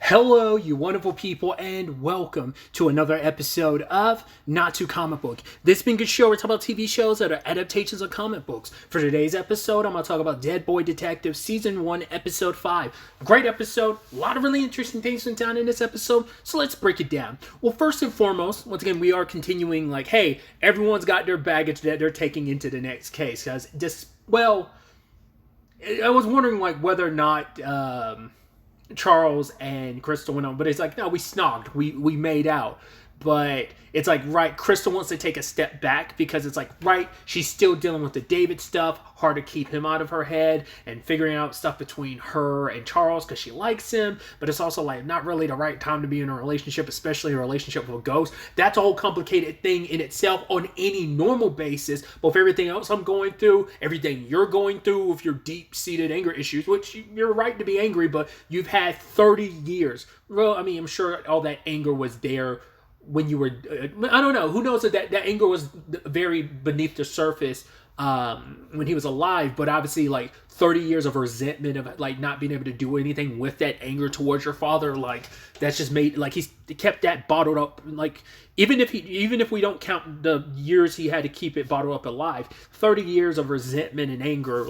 Hello, you wonderful people, and welcome to another episode of Not Too Comic Book. This being a show, we're talking about TV shows that are adaptations of comic books. For today's episode, I'm going to talk about Dead Boy Detective Season 1, Episode 5. Great episode. A lot of really interesting things went down in this episode, so let's break it down. Well, first and foremost, once again, we are continuing hey, everyone's got their baggage that they're taking into the next case. Because I was wondering whether or not Charles and Crystal went on, but it's no, we snogged, we made out, but it's right, Crystal wants to take a step back because it's right, she's still dealing with the David stuff, hard to keep him out of her head, and figuring out stuff between her and Charles because she likes him, but it's also not really the right time to be in a relationship, especially a relationship with a ghost. That's a whole complicated thing in itself on any normal basis, but with everything else I'm going through, everything you're going through with your deep-seated anger issues, which you're right to be angry, but you've had 30 years. Well, I mean, I'm sure all that anger was there when you were, I don't know, who knows that anger was very beneath the surface when he was alive, but obviously 30 years of resentment of not being able to do anything with that anger towards your father, that's just made, he's kept that bottled up, even if we don't count the years he had to keep it bottled up alive, 30 years of resentment and anger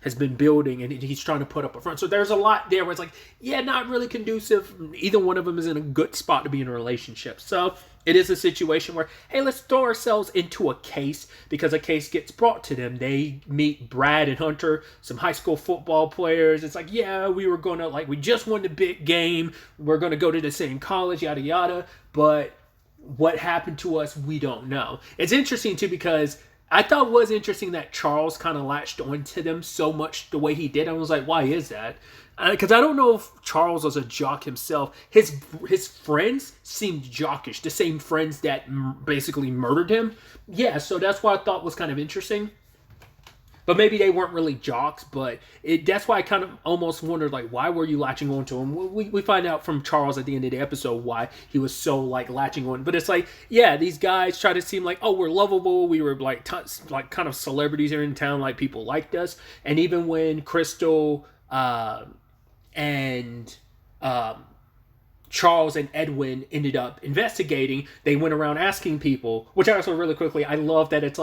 has been building, and he's trying to put up a front. So there's a lot there where it's not really conducive. Either one of them is in a good spot to be in a relationship. So it is a situation where, hey, let's throw ourselves into a case, because a case gets brought to them. They meet Brad and Hunter, some high school football players. It's yeah, we were going to, we just won the big game. We're going to go to the same college, yada, yada. But what happened to us, we don't know. It's interesting, too, because I thought it was interesting that Charles kind of latched onto them so much the way he did. I was why is that? Because I don't know if Charles was a jock himself. His friends seemed jockish. The same friends that basically murdered him. Yeah, so that's what I thought was kind of interesting. But maybe they weren't really jocks, but that's why I kind of almost wondered, why were you latching on to him? We find out from Charles at the end of the episode why he was so, latching on. But it's yeah, these guys try to seem oh, we're lovable. We were, kind of celebrities here in town, people liked us. And even when Crystal and Charles and Edwin ended up investigating, they went around asking people, which also really quickly, I love that it's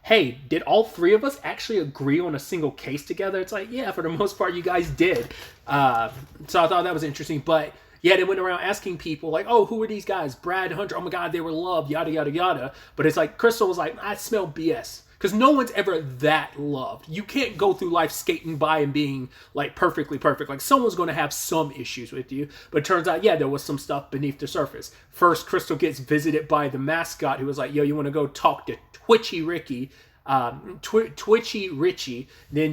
hey, did all three of us actually agree on a single case together? It's yeah, for the most part, you guys did. So I thought that was interesting. But yeah, they went around asking people, oh, who are these guys? Brad, Hunter, oh my God, they were loved, yada, yada, yada. But it's Crystal was I smell BS. Because no one's ever that loved. You can't go through life skating by and being perfectly perfect. Someone's going to have some issues with you. But it turns out, yeah, there was some stuff beneath the surface. First, Crystal gets visited by the mascot who was yo, you want to go talk to Twitchy Richie? Then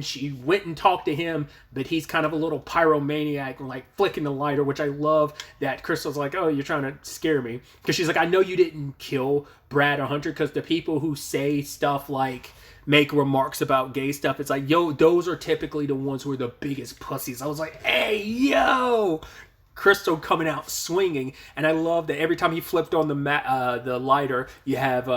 she went and talked to him, but he's kind of a little pyromaniac and flicking the lighter, which I love that Crystal's oh, you're trying to scare me, because she's I know you didn't kill Brad or Hunter, because the people who say stuff make remarks about gay stuff, it's yo, those are typically the ones who are the biggest pussies. I was hey, yo, Crystal coming out swinging. And I love that every time he flipped on the lighter, you have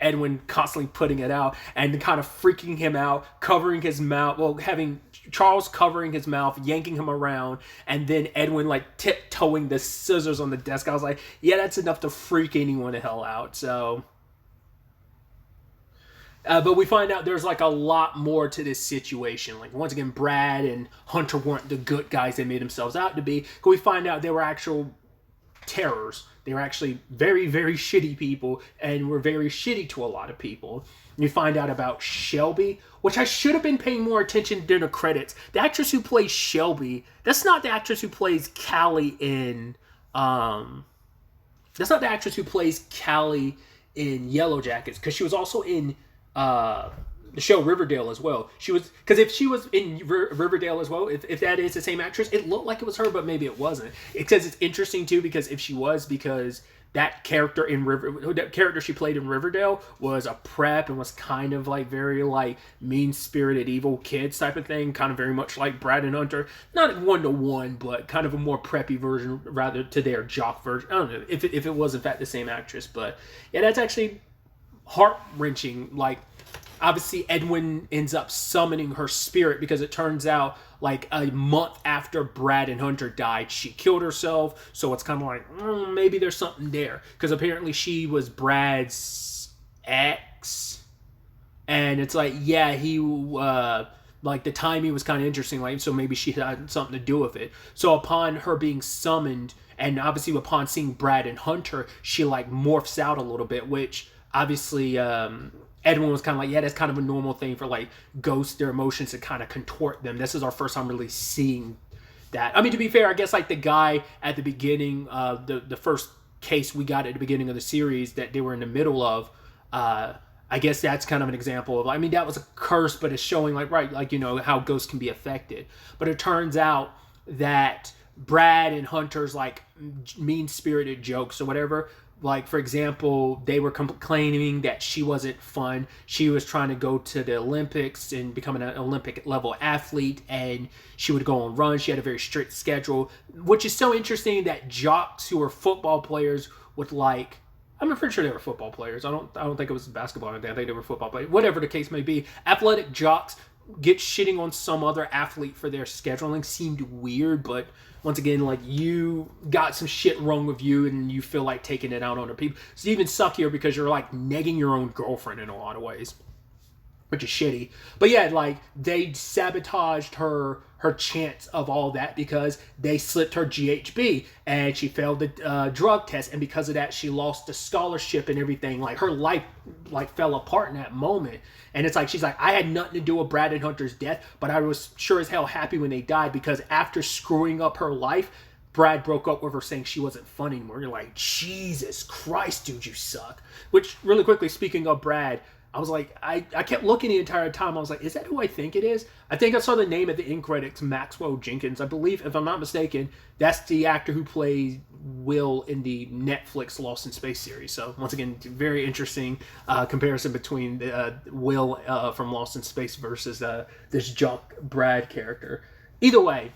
Edwin constantly putting it out and kind of freaking him out, covering his mouth, having Charles covering his mouth, yanking him around, and then Edwin tiptoeing the scissors on the desk. I was yeah, that's enough to freak anyone the hell out. So but we find out there's a lot more to this situation. Once again, Brad and Hunter weren't the good guys they made themselves out to be. We find out they were actual terrors. They were actually very, very shitty people, and were very shitty to a lot of people. You find out about Shelby, which I should have been paying more attention during the credits. The actress who plays Shelby, that's not the actress who plays Callie in that's not the actress who plays Callie in Yellow Jackets, because she was also in the show Riverdale as well. She was, because if she was in Riverdale as well, if that is the same actress, it looked like it was her, but maybe it wasn't. It says it's interesting too, because if she was, because that character that character she played in Riverdale was a prep and was kind of very mean-spirited evil kids type of thing, kind of very much like Brad and Hunter, not 1-to-1, but kind of a more preppy version rather to their jock version. I don't know if it was in fact the same actress, but yeah, that's actually heart-wrenching. obviously Edwin ends up summoning her spirit because it turns out like a month after Brad and Hunter died, she killed herself. So it's kind of like, maybe there's something there. Because apparently she was Brad's ex. And it's like, yeah, he, like the timing was kind of interesting. Like, so maybe she had something to do with it. So upon her being summoned, and obviously upon seeing Brad and Hunter, she like morphs out a little bit, which obviously Edwin was kind of like, yeah, that's kind of a normal thing for like ghosts, their emotions to kind of contort them. This is our first time really seeing that. I mean, to be fair, I guess like the guy at the beginning, the first case we got at the beginning of the series that they were in the middle of, I guess that's kind of an example of, I mean, that was a curse, but it's showing like, right, like, you know, how ghosts can be affected. But it turns out that Brad and Hunter's like mean-spirited jokes or whatever, like, for example, they were complaining that she wasn't fun. She was trying to go to the Olympics and become an Olympic level athlete, and she would go on runs. She had a very strict schedule, which is so interesting that jocks who are football players would like, I'm pretty sure they were football players. I don't think it was basketball. I think they were football players. Whatever the case may be, athletic jocks get shitting on some other athlete for their scheduling seemed weird, but once again, like, you got some shit wrong with you and you feel like taking it out on other people. It's even suckier because you're like negging your own girlfriend in a lot of ways, which is shitty. But yeah, like, they sabotaged her chance of all that because they slipped her GHB and she failed the drug test, and because of that she lost the scholarship and everything. Like, her life like fell apart in that moment. And it's like, she's like, I had nothing to do with Brad and Hunter's death, but I was sure as hell happy when they died, because after screwing up her life, Brad broke up with her saying she wasn't fun anymore. You're like, Jesus Christ, dude, you suck. Which, really quickly, speaking of Brad, I was like, I kept looking the entire time. I was like, is that who I think it is? I think I saw the name at the end credits, Maxwell Jenkins. I believe, if I'm not mistaken, that's the actor who plays Will in the Netflix Lost in Space series. So, once again, very interesting comparison between Will from Lost in Space versus this jock Brad character. Either way,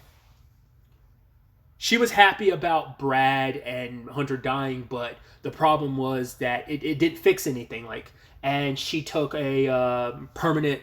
she was happy about Brad and Hunter dying, but the problem was that it didn't fix anything. Like, and she took a permanent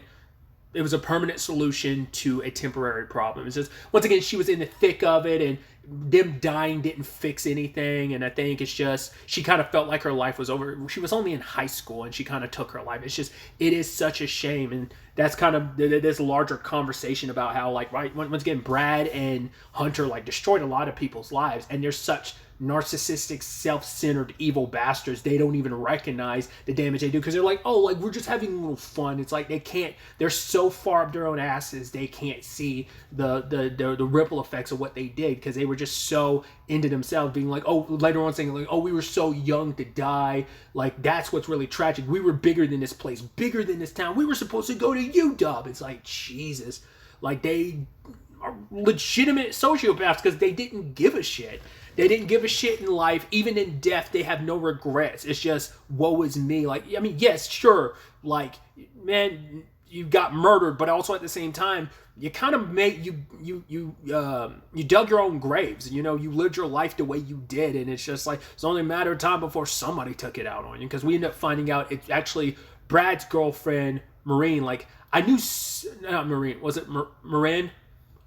solution to a temporary problem. It's just, once again, she was in the thick of it, and them dying didn't fix anything. And I think it's just, she kind of felt like her life was over. She was only in high school and she kind of took her life. It's just, it is such a shame. And that's kind of this larger conversation about how, like, right, once again, Brad and Hunter like destroyed a lot of people's lives, and they're such narcissistic, self-centered, evil bastards. They don't even recognize the damage they do, because they're like, oh, like, we're just having a little fun. It's like they're so far up their own asses, they can't see the ripple effects of what they did, because they were just so into themselves, being like, oh, later on saying like, oh, we were so young to die. Like, that's what's really tragic. We were bigger than this place, bigger than this town. We were supposed to go to UW. It's like, Jesus. Like, they are legitimate sociopaths because they didn't give a shit. They didn't give a shit in life. Even in death, they have no regrets. It's just, woe is me. Like, I mean, yes, sure. Like, man, you got murdered, but also at the same time, you kind of you dug your own graves. You know, you lived your life the way you did, and it's just like, it's only a matter of time before somebody took it out on you. Because we ended up finding out it's actually Brad's girlfriend, Maureen. Like, I knew, not Maureen, was it Marin?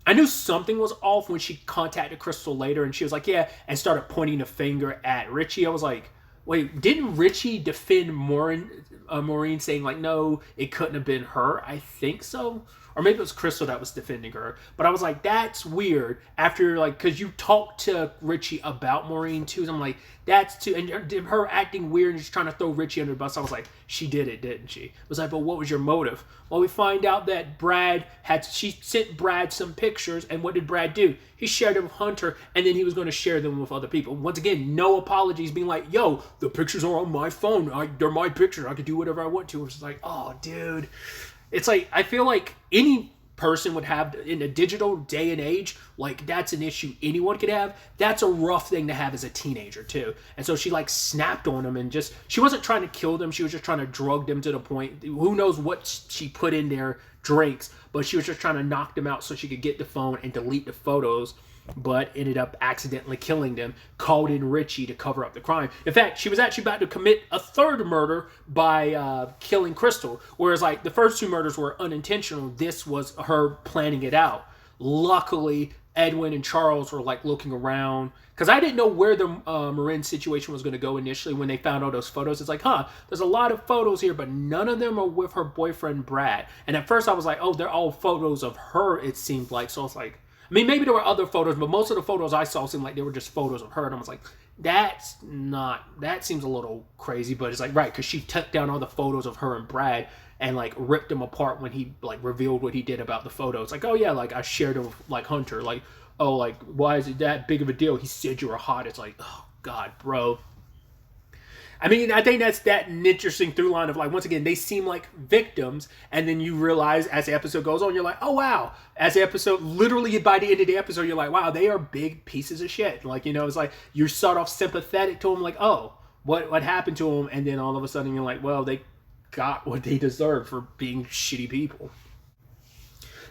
I knew something was off when she contacted Crystal later, and she was like, yeah, and started pointing the finger at Richie. I was like, wait, didn't Richie defend Maureen, saying like, no, it couldn't have been her? I think so. Or maybe it was Crystal that was defending her. But I was like, that's weird. After, like, because you talked to Richie about Maureen too. So I'm like, that's too, and her acting weird and just trying to throw Richie under the bus. I was like, she did it, didn't she? I was like, but what was your motive? Well, we find out that she sent Brad some pictures, and what did Brad do? He shared them with Hunter, and then he was going to share them with other people. Once again, no apologies, being like, yo, the pictures are on my phone. They're my pictures. I could do whatever I want to. It was like, oh, dude. It's like, I feel like any person would have in a digital day and age, like, that's an issue anyone could have. That's a rough thing to have as a teenager too. And so she like snapped on them, and just, she wasn't trying to kill them, she was just trying to drug them to the point, who knows what she put in their drinks, but she was just trying to knock them out so she could get the phone and delete the photos. but ended up accidentally killing them, called in Richie to cover up the crime. In fact, she was actually about to commit a third murder by killing Crystal, whereas like the first two murders were unintentional. This was her planning it out. Luckily, Edwin and Charles were like looking around, because I didn't know where the Marin situation was going to go initially when they found all those photos. It's like, there's a lot of photos here, but none of them are with her boyfriend Brad. And at first I was like, oh, they're all photos of her, it seemed like. So it's like, I mean, maybe there were other photos, but most of the photos I saw seemed like they were just photos of her. And I was like, that seems a little crazy. But it's like, right, because she took down all the photos of her and Brad and like ripped them apart when he like revealed what he did about the photos. It's like, oh yeah, like I shared them with like Hunter. Like, oh, like, why is it that big of a deal? He said you were hot. It's like, oh God, bro. I mean, I think that's an interesting through line of like, once again, they seem like victims, and then you realize as the episode goes on, you're like, oh wow. As the episode, literally by the end of the episode, you're like, wow, they are big pieces of shit. Like, you know, it's like you start off sympathetic to them, like, oh, what happened to them, and then all of a sudden you're like, well, they got what they deserved for being shitty people.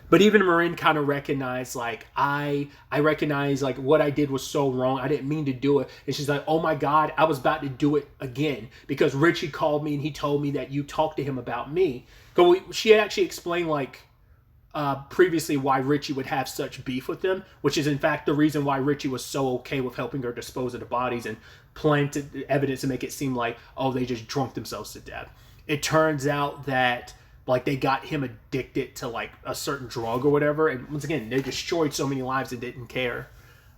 But even Marin kind of recognized, like, I recognize, like, what I did was so wrong. I didn't mean to do it. And she's like, oh, my God, I was about to do it again. Because Richie called me and he told me that you talked to him about me. She had actually explained, like, previously why Richie would have such beef with them, which is, in fact, the reason why Richie was so okay with helping her dispose of the bodies and planted evidence to make it seem like, oh, they just drunk themselves to death. It turns out that like they got him addicted to like a certain drug or whatever, and once again they destroyed so many lives and didn't care.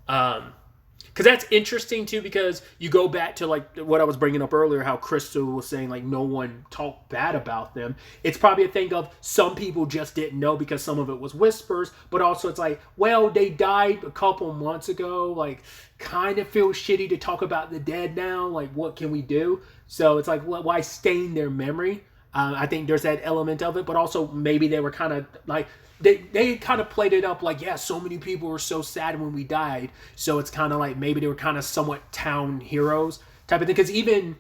Because that's interesting too, because you go back to like what I was bringing up earlier, how Crystal was saying like no one talked bad about them. It's probably a thing of some people just didn't know because some of it was whispers, but also it's like, well, they died a couple months ago, like kind of feels shitty to talk about the dead now, like what can we do? So it's like, well, why stain their memory? I think there's that element of it, but also maybe they were kind of like, they kind of played it up like, yeah, so many people were so sad when we died. So it's kind of like maybe they were kind of somewhat town heroes type of thing. Because even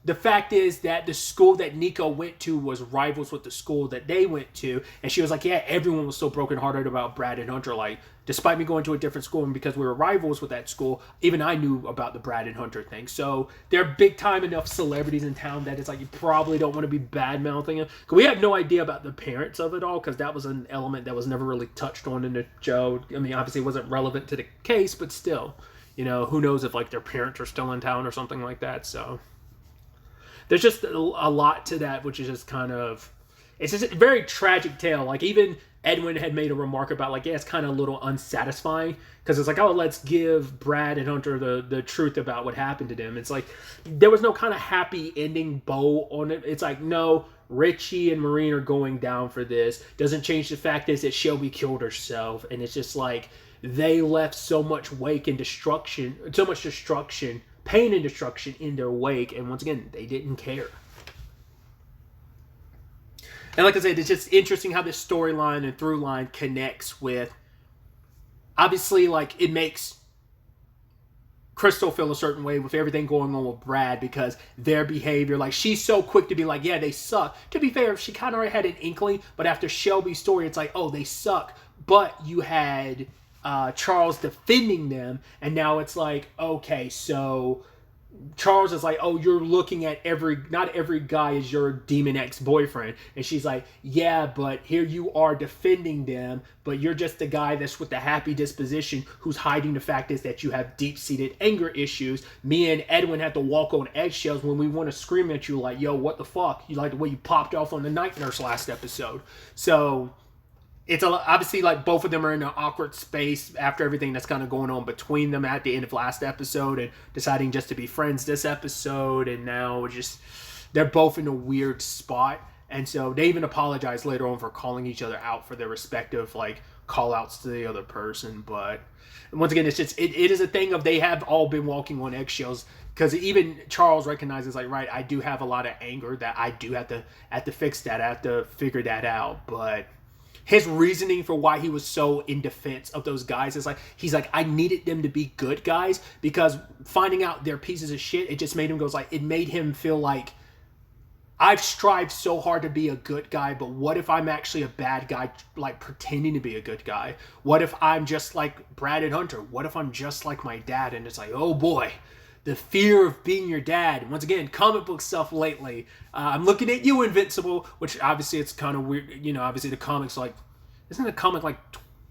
the fact is that the school that Nico went to was rivals with the school that they went to. And she was like, yeah, everyone was so brokenhearted about Brad and Hunter. Like, despite me going to a different school and because we were rivals with that school, even I knew about the Brad and Hunter thing. So they're big time enough celebrities in town that it's like you probably don't want to be bad mouthing them. We have no idea about the parents of it all because that was an element that was never really touched on in the show. I mean, obviously it wasn't relevant to the case, but still, you know, who knows if like their parents are still in town or something like that. So there's just a lot to that, which is just kind of, it's just a very tragic tale. Like even Edwin had made a remark about like, yeah, it's kind of a little unsatisfying because it's like, oh, let's give Brad and Hunter the truth about what happened to them. It's like, there was no kind of happy ending bow on it. It's like, no, Richie and Maureen are going down for this. Doesn't change the fact is that Shelby killed herself. And it's just like, they left so much wake and destruction, so much destruction, pain and destruction in their wake. And once again, they didn't care. And like I said, it's just interesting how this storyline and through line connects with, obviously, like, it makes Crystal feel a certain way with everything going on with Brad because their behavior, like, she's so quick to be like, yeah, they suck. To be fair, she kind of already had an inkling, but after Shelby's story, it's like, oh, they suck. But you had Charles defending them, and now it's like, okay, so Charles is like, oh, you're looking at not every guy is your demon ex-boyfriend. And she's like, yeah, but here you are defending them, but you're just the guy that's with the happy disposition who's hiding the fact is that you have deep-seated anger issues. Me and Edwin have to walk on eggshells when we want to scream at you like, yo, what the fuck? You like the way you popped off on the night nurse last episode. So it's obviously like both of them are in an awkward space after everything that's kind of going on between them at the end of last episode and deciding just to be friends this episode. And now they're both in a weird spot. And so they even apologize later on for calling each other out for their respective like call outs to the other person. But once again, it's just, it is a thing of they have all been walking on eggshells because even Charles recognizes like, right, I do have a lot of anger that I do have to fix that. I have to figure that out. But his reasoning for why he was so in defense of those guys is like, he's like, I needed them to be good guys because finding out they're pieces of shit, it just made him it made him feel like I've strived so hard to be a good guy, but what if I'm actually a bad guy, like pretending to be a good guy? What if I'm just like Brad and Hunter? What if I'm just like my dad? And it's like, oh boy, the fear of being your dad. Once again, comic book stuff lately. I'm looking at you, Invincible, which obviously it's kind of weird. You know, obviously the comic's like, isn't the comic like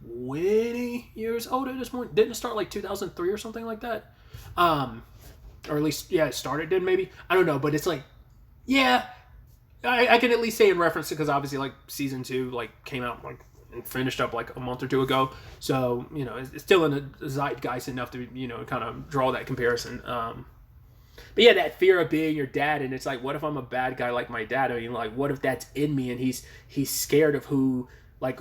20 years old at this point? Didn't it start like 2003 or something like that? Or at least, yeah, it started then maybe. I don't know, but it's like, yeah, I can at least say in reference to, because obviously like season 2 like came out like and finished up like a month or two ago, so you know it's still in the zeitgeist enough to, you know, kind of draw that comparison. But yeah, that fear of being your dad, and it's like, what if I'm a bad guy like my dad? I mean, like, what if that's in me and he's scared of who, like,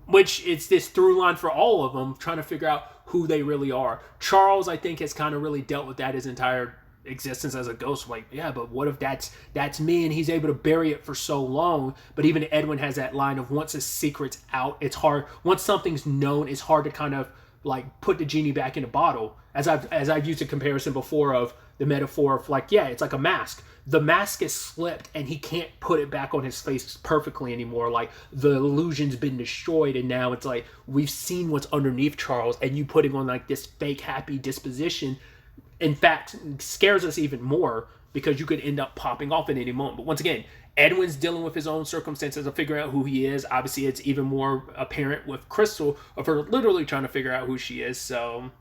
which it's this through line for all of them, trying to figure out who they really are. Charles, I think, has kind of really dealt with that his entire existence as a ghost. Like, yeah, but what if that's me, and he's able to bury it for so long? But even Edwin has that line of, once a secret's out, it's hard. Once something's known, it's hard to kind of like put the genie back in the bottle. As I've used a comparison before of the metaphor of like, yeah, it's like a mask. The mask is slipped and he can't put it back on his face perfectly anymore. Like, the illusion's been destroyed, and now it's like we've seen what's underneath Charles, and you putting on like this fake happy disposition, in fact, scares us even more, because you could end up popping off at any moment. But once again, Edwin's dealing with his own circumstances of figuring out who he is. Obviously, it's even more apparent with Crystal of her literally trying to figure out who she is. So,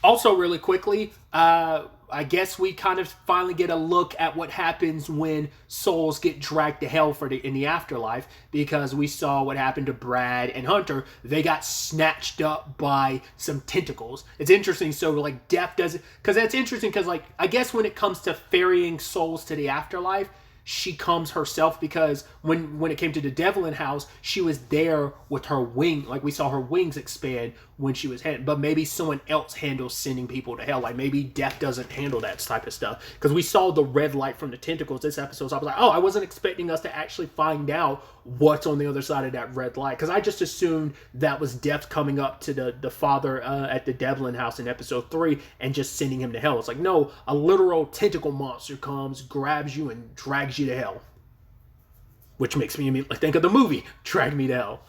also really quickly, I guess we kind of finally get a look at what happens when souls get dragged to hell in the afterlife, because we saw what happened to Brad and Hunter. They got snatched up by some tentacles. It's interesting. So like Death does it, because that's interesting, because like I guess when it comes to ferrying souls to the afterlife, she comes herself, because when it came to the Devlin house, she was there with her wing. Like, we saw her wings expand when she was heading. But maybe someone else handles sending people to hell. Like, maybe Death doesn't handle that type of stuff. Because we saw the red light from the tentacles this episode. So I was like, oh, I wasn't expecting us to actually find out what's on the other side of that red light. Because I just assumed that was Death coming up to the father at the Devlin house in episode 3 and just sending him to hell. It's like, no, a literal tentacle monster comes, grabs you, and drags you to hell. Which makes me immediately think of the movie Drag Me to Hell.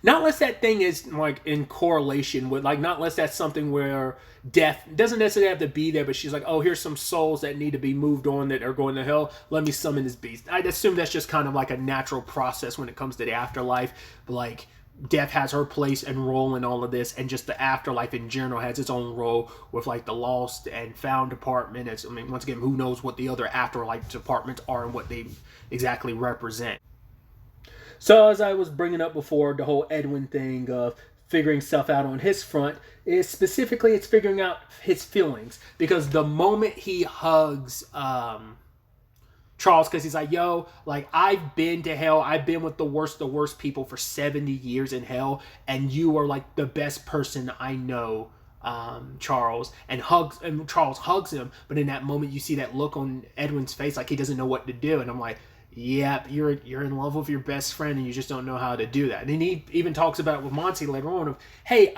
Not unless that thing is like in correlation with, like, not unless that's something where Death doesn't necessarily have to be there, but she's like, oh, here's some souls that need to be moved on that are going to hell. Let me summon this beast. I'd assume that's just kind of like a natural process when it comes to the afterlife. But like, Death has her place and role in all of this, and just the afterlife in general has its own role with like the lost and found department. I mean, once again, who knows what the other afterlife departments are and what they exactly represent. So as I was bringing up before, the whole Edwin thing of figuring stuff out on his front is specifically, it's figuring out his feelings, because the moment he hugs Charles, because he's like, yo, like, I've been to hell. I've been with the worst people for 70 years in hell, and you are like the best person I know, Charles. And Charles hugs him, but in that moment you see that look on Edwin's face, like he doesn't know what to do. And I'm like, yep, you're in love with your best friend, and you just don't know how to do that. And he even talks about it with Monty later on of, hey,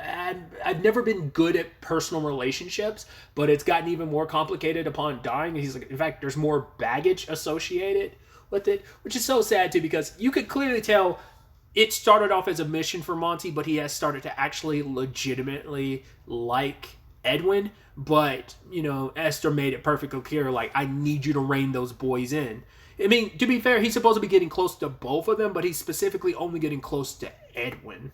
I've never been good at personal relationships, but it's gotten even more complicated upon dying. He's like, in fact, there's more baggage associated with it, which is so sad too, because you could clearly tell it started off as a mission for Monty, but he has started to actually legitimately like Edwin. But, you know, Esther made it perfectly clear, like, I need you to rein those boys in. I mean, to be fair, he's supposed to be getting close to both of them, but he's specifically only getting close to Edwin.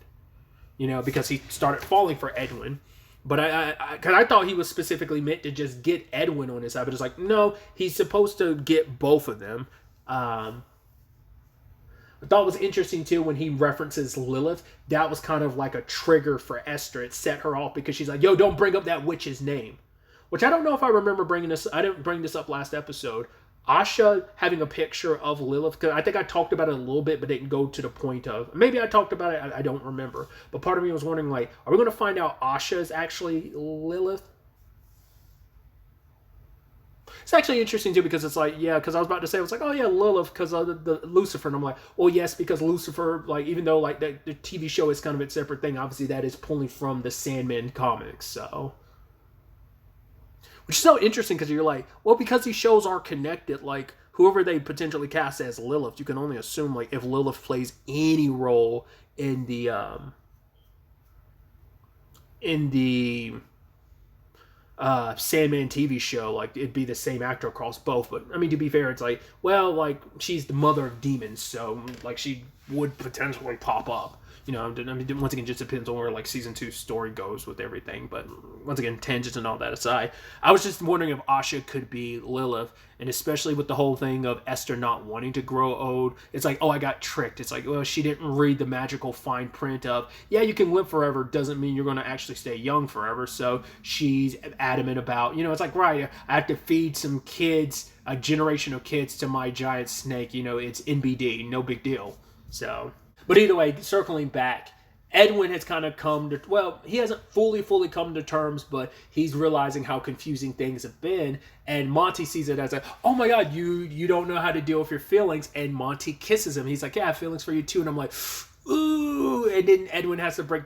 You know, because he started falling for Edwin. But because I thought he was specifically meant to just get Edwin on his side. But it's like, no, he's supposed to get both of them. I thought it was interesting, too, when he references Lilith. That was kind of like a trigger for Esther. It set her off, because she's like, yo, don't bring up that witch's name. Which I don't know if I remember bringing this. I didn't bring this up last episode. Asha having a picture of Lilith, because I think I talked about it a little bit, but didn't go to the point of, maybe I talked about it, I don't remember. But part of me was wondering, like, are we going to find out Asha is actually Lilith? It's actually interesting too, because it's like, yeah, because I was about to say, I was like, oh yeah, Lilith, because of the Lucifer, and I'm like, well, yes, because Lucifer, like, even though like the TV show is kind of its separate thing, obviously that is pulling from the Sandman comics, so. Which is so interesting because you're like, well, because these shows are connected, like whoever they potentially cast as Lilith, you can only assume like if Lilith plays any role in the Sandman TV show, like it'd be the same actor across both. But I mean, to be fair, it's like, well, like she's the mother of demons, so like she would potentially pop up. You know, I mean, once again, just depends on where like season 2 story goes with everything. But once again, tangents and all that aside, I was just wondering if Asha could be Lilith, and especially with the whole thing of Esther not wanting to grow old. It's like, oh, I got tricked. It's like, well, she didn't read the magical fine print of, yeah, you can live forever doesn't mean you're going to actually stay young forever. So she's adamant about, you know, it's like, right, I have to feed some kids, a generation of kids to my giant snake. You know, it's NBD, no big deal. So. But either way, circling back, Edwin has kind of come to, well, he hasn't fully come to terms, but he's realizing how confusing things have been. And Monty sees it as a, oh my God, you don't know how to deal with your feelings. And Monty kisses him. He's like, yeah, I have feelings for you too. And I'm like, ooh. And then Edwin has to break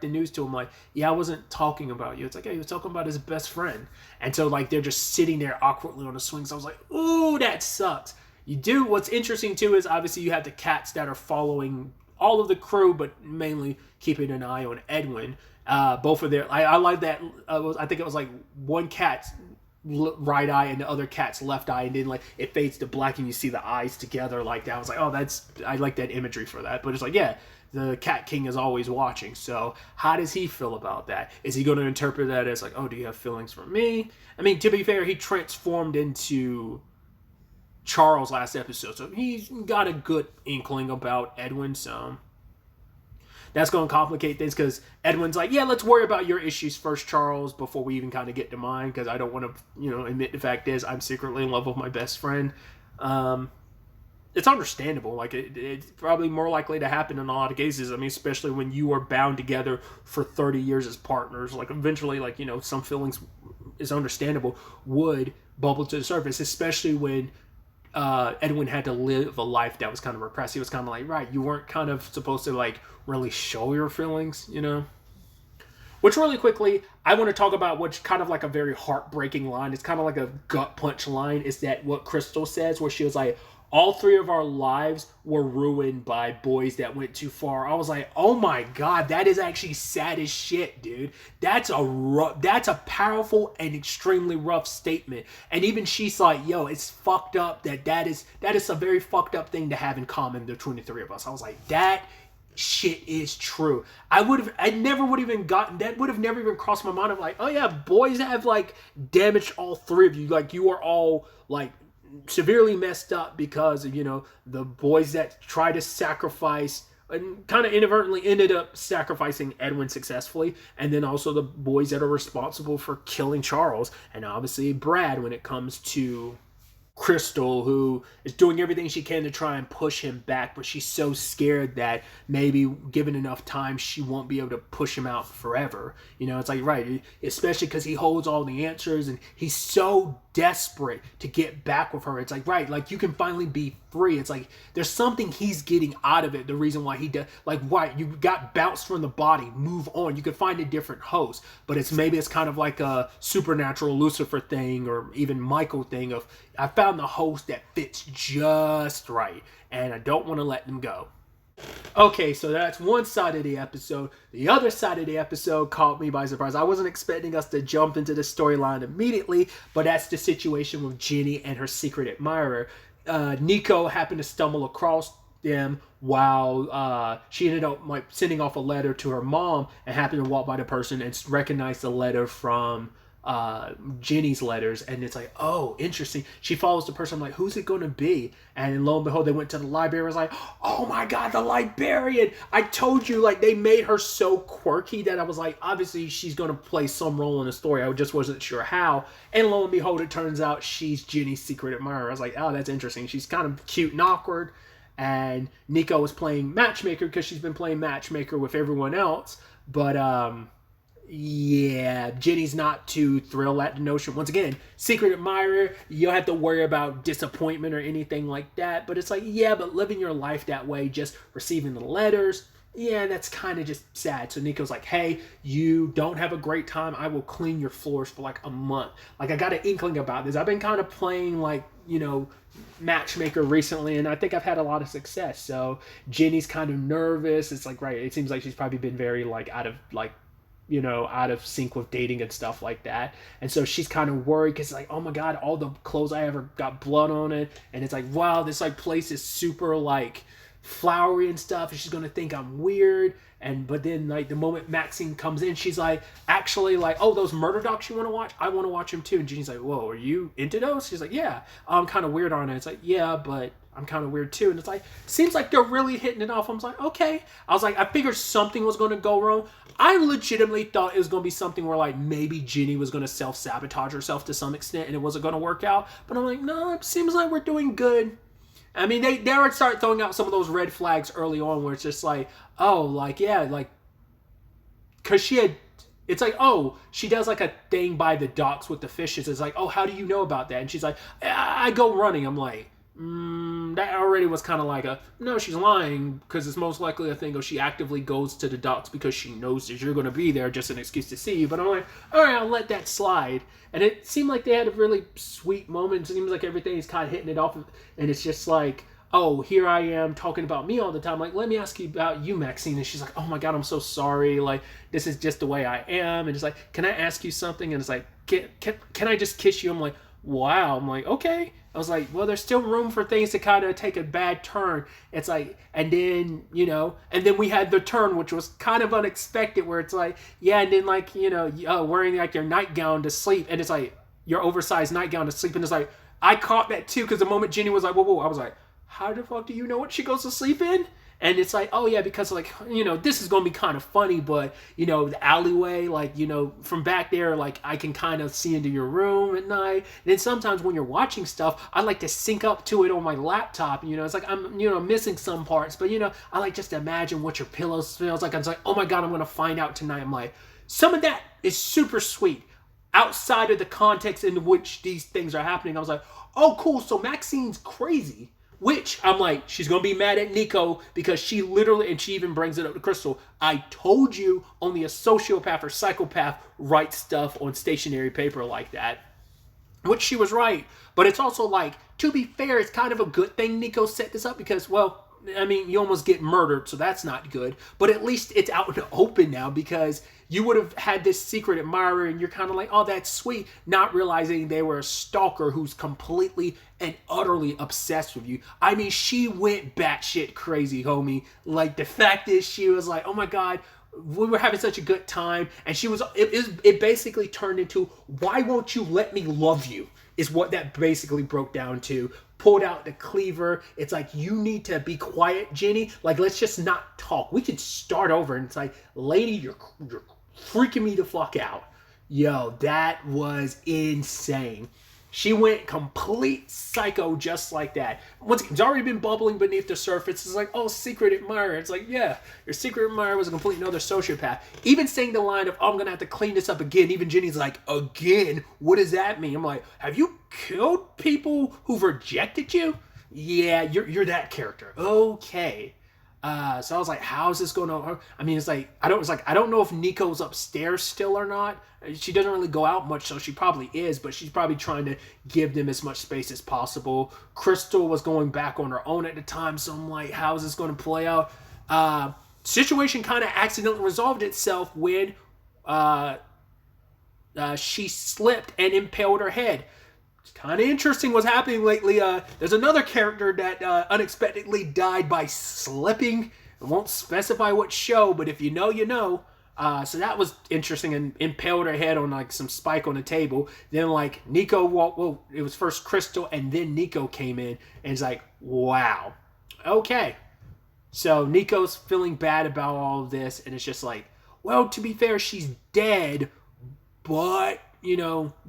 the news to him. Like, yeah, I wasn't talking about you. It's like, yeah, he was talking about his best friend. And so like, they're just sitting there awkwardly on the swing. So I was like, ooh, that sucks. What's interesting too is obviously you have the cats that are following all of the crew, but mainly keeping an eye on Edwin. Both of their, I like that. I think it was like one cat's right eye and the other cat's left eye, and then like it fades to black and you see the eyes together like that. I was like, oh, I like that imagery for that. But it's like, yeah, the Cat King is always watching. So how does he feel about that? Is he going to interpret that as like, oh, do you have feelings for me? I mean, to be fair, he transformed into Charles last episode, so he's got a good inkling about Edwin. So that's going to complicate things because Edwin's like, yeah, let's worry about your issues first, Charles, before we even kind of get to mine, because I don't want to, you know, admit the fact is I'm secretly in love with my best friend. It's understandable. Like it's probably more likely to happen in a lot of cases. I mean, especially when you are bound together for 30 years as partners, like eventually, like, you know, some feelings is understandable would bubble to the surface, especially when Edwin had to live a life that was kind of repressed. He was kind of like, right, you weren't kind of supposed to like really show your feelings, you know? Which really quickly, I want to talk about what's kind of like a very heartbreaking line. It's kind of like a gut punch line. Is that what Crystal says, where she was like, all 3 of our lives were ruined by boys that went too far. I was like, oh my God, that is actually sad as shit, dude. That's a powerful and extremely rough statement. And even she's like, yo, it's fucked up that is a very fucked up thing to have in common, the 23 of us. I was like, that shit is true. I never would have even gotten, that would have never even crossed my mind. I'm like, oh yeah, boys have like damaged all 3 of you. Like you are all like severely messed up because of, you know, the boys that try to sacrifice and kind of inadvertently ended up sacrificing Edwin successfully, and then also the boys that are responsible for killing Charles, and obviously Brad when it comes to Crystal, who is doing everything she can to try and push him back, but she's so scared that maybe given enough time she won't be able to push him out forever. You know, it's like, right, especially because he holds all the answers and he's so desperate to get back with her. It's like, right, like you can finally be free. It's like there's something he's getting out of it. The reason why he does, like, why you got bounced from the body, move on. You could find a different host, but it's kind of like a supernatural Lucifer thing, or even Michael thing of, I found the host that fits just right, and I don't want to let them go. Okay, so that's one side of the episode. The other side of the episode caught me by surprise. I wasn't expecting us to jump into the storyline immediately, but that's the situation with Jenny and her secret admirer. Nico happened to stumble across them while she ended up like sending off a letter to her mom, and happened to walk by the person and recognized the letter from Jenny's letters, and it's like, oh, interesting. She follows the person. I'm like, who's it going to be? And lo and behold, they went to the library. I was like, oh my God, the librarian! I told you, like, they made her so quirky that I was like, obviously she's going to play some role in the story. I just wasn't sure how. And lo and behold, it turns out she's Jenny's secret admirer. I was like, oh, that's interesting. She's kind of cute and awkward. And Nico was playing matchmaker because she's been playing matchmaker with everyone else. But yeah, Jenny's not too thrilled at the notion. Once again, secret admirer, you don't have to worry about disappointment or anything like that. But it's like, yeah, but living your life that way, just receiving the letters, yeah, that's kind of just sad. So Nico's like, hey, you don't have a great time. I will clean your floors for like a month. Like, I got an inkling about this. I've been kind of playing like, matchmaker recently, and I think I've had a lot of success. So Jenny's kind of nervous. It's like, right, it seems like she's probably been very like out of sync with dating and stuff like that. And so she's kind of worried because like, oh my God, all the clothes I ever got blood on it. And it's like, wow, this like place is super like flowery and stuff. And she's going to think I'm weird. But then like the moment Maxine comes in, she's like, actually like, oh, those murder docs you want to watch? I want to watch them too. And Jeannie's like, whoa, are you into those? She's like, yeah, I'm kind of weird on it. It's like, yeah, but I'm kind of weird too. And it's like, seems like they're really hitting it off. I was like, okay. I was like, I figured something was going to go wrong. I legitimately thought it was going to be something where like maybe Ginny was going to self-sabotage herself to some extent and it wasn't going to work out. But I'm like, no, it seems like we're doing good. I mean, they would start throwing out some of those red flags early on where it's just like, oh, like, yeah, like, because it's like, oh, she does like a thing by the docks with the fishes. It's like, oh, how do you know about that? And she's like, I go running. I'm like, that already was kind of like no, she's lying because it's most likely a thing of she actively goes to the docks because she knows that you're going to be there, just an excuse to see you. But I'm like, all right, I'll let that slide. And it seemed like they had a really sweet moment. It seems like everything's kind of hitting it off. And it's just like, oh, here I am talking about me all the time. Like, let me ask you about you, Maxine. And she's like, oh my God, I'm so sorry. Like, this is just the way I am. And it's like, can I ask you something? And it's like, can I just kiss you? I'm like, wow. I'm like, okay. I was like, well, there's still room for things to kind of take a bad turn. It's like, and then, and then we had the turn, which was kind of unexpected, where it's like, yeah, and then like, wearing like your nightgown to sleep, and it's like your oversized nightgown to sleep, and it's like, I caught that too, because the moment Jenny was like, whoa, I was like, how the fuck do you know what she goes to sleep in? And it's like, oh yeah, because like, this is going to be kind of funny, but, the alleyway, like, from back there, like, I can kind of see into your room at night. And then sometimes when you're watching stuff, I like to sync up to it on my laptop. It's like I'm, missing some parts, but, I like just to imagine what your pillow smells like. I'm like, oh my God, I'm going to find out tonight. I'm like, some of that is super sweet outside of the context in which these things are happening. I was like, oh, cool. So Maxine's crazy. Which, I'm like, she's going to be mad at Nico because she literally, and she even brings it up to Crystal, I told you only a sociopath or psychopath writes stuff on stationery paper like that. Which she was right. But it's also like, to be fair, it's kind of a good thing Nico set this up because, well, I mean, you almost get murdered, so that's not good. But at least it's out in the open now because you would have had this secret admirer and you're kind of like, oh, that's sweet, not realizing they were a stalker who's completely and utterly obsessed with you. I mean, she went batshit crazy, homie. Like, the fact is she was like, oh my God, we were having such a good time. And it basically turned into, why won't you let me love you? Is what that basically broke down to. Pulled out the cleaver. It's like, you need to be quiet, Jenny. Like, let's just not talk. We could start over. And it's like, lady, you're freaking me the fuck out. Yo, that was insane. She went complete psycho just like that. Once again, it's already been bubbling beneath the surface. It's like, oh, secret admirer. It's like, yeah, your secret admirer was a complete another sociopath. Even saying the line of, oh, I'm going to have to clean this up again. Even Jenny's like, again? What does that mean? I'm like, have you killed people who've rejected you? Yeah, you're that character. Okay. So I was like, how's this going on? I mean, I don't know if Nico's upstairs still or not. She doesn't really go out much, so she probably is, but she's probably trying to give them as much space as possible. Crystal was going back on her own at the time, so I'm like, how's this going to play out? Situation kind of accidentally resolved itself when she slipped and impaled her head. It's kind of interesting what's happening lately. There's another character that unexpectedly died by slipping. I won't specify what show, but if you know, you know. So that was interesting, and impaled her head on like some spike on the table. Then like Nico well, it was first Crystal and then Nico came in, and it's like, wow. Okay. So Nico's feeling bad about all of this, and it's just like, well, to be fair, she's dead, but,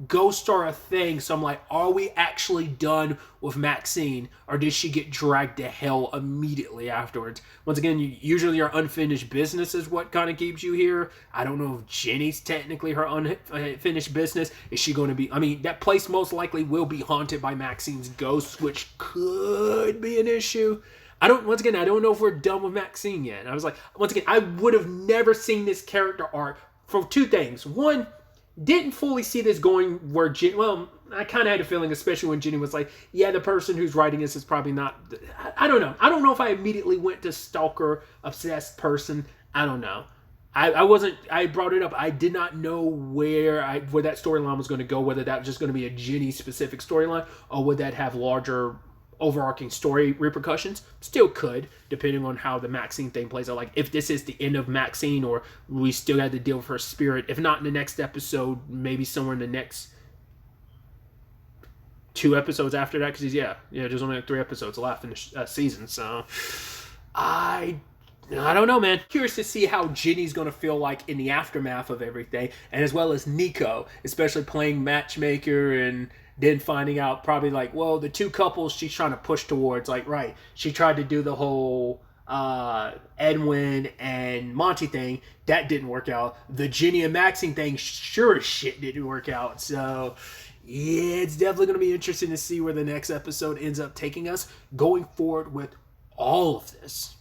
ghosts are a thing. So I'm like, are we actually done with Maxine, or did she get dragged to hell immediately afterwards? Once again, usually your unfinished business is what kind of keeps you here. I don't know if Jenny's technically her unfinished business. Is she going to be, I mean, that place most likely will be haunted by Maxine's ghost, which could be an issue. once again, I don't know if we're done with Maxine yet. I was like, once again, I would have never seen this character arc for two things. One, didn't fully see this going where Jenny, well, I kind of had a feeling, especially when Jenny was like, yeah, the person who's writing this is probably not, I don't know. I don't know if I immediately went to stalker, obsessed person. I don't know. I brought it up. I did not know where that storyline was going to go, whether that was just going to be a Jenny specific storyline or would that have larger overarching story repercussions. Still could, depending on how the Maxine thing plays out. Like, if this is the end of Maxine or we still had to deal with her spirit. If not in the next episode, maybe somewhere in the next 2 episodes after that. Because there's only like 3 episodes left in the season. So, I don't know, man. Curious to see how Jenny's going to feel like in the aftermath of everything. And as well as Nico, especially playing matchmaker and then finding out probably like, well, the 2 couples she's trying to push towards, like, right, she tried to do the whole Edwin and Monty thing. That didn't work out. The Jenny and Maxine thing sure as shit didn't work out. So, yeah, it's definitely going to be interesting to see where the next episode ends up taking us going forward with all of this.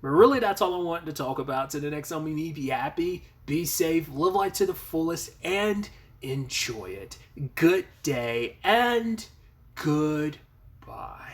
But really, that's all I wanted to talk about. To the next time we meet, be happy, be safe, live life to the fullest, and enjoy it. Good day and goodbye.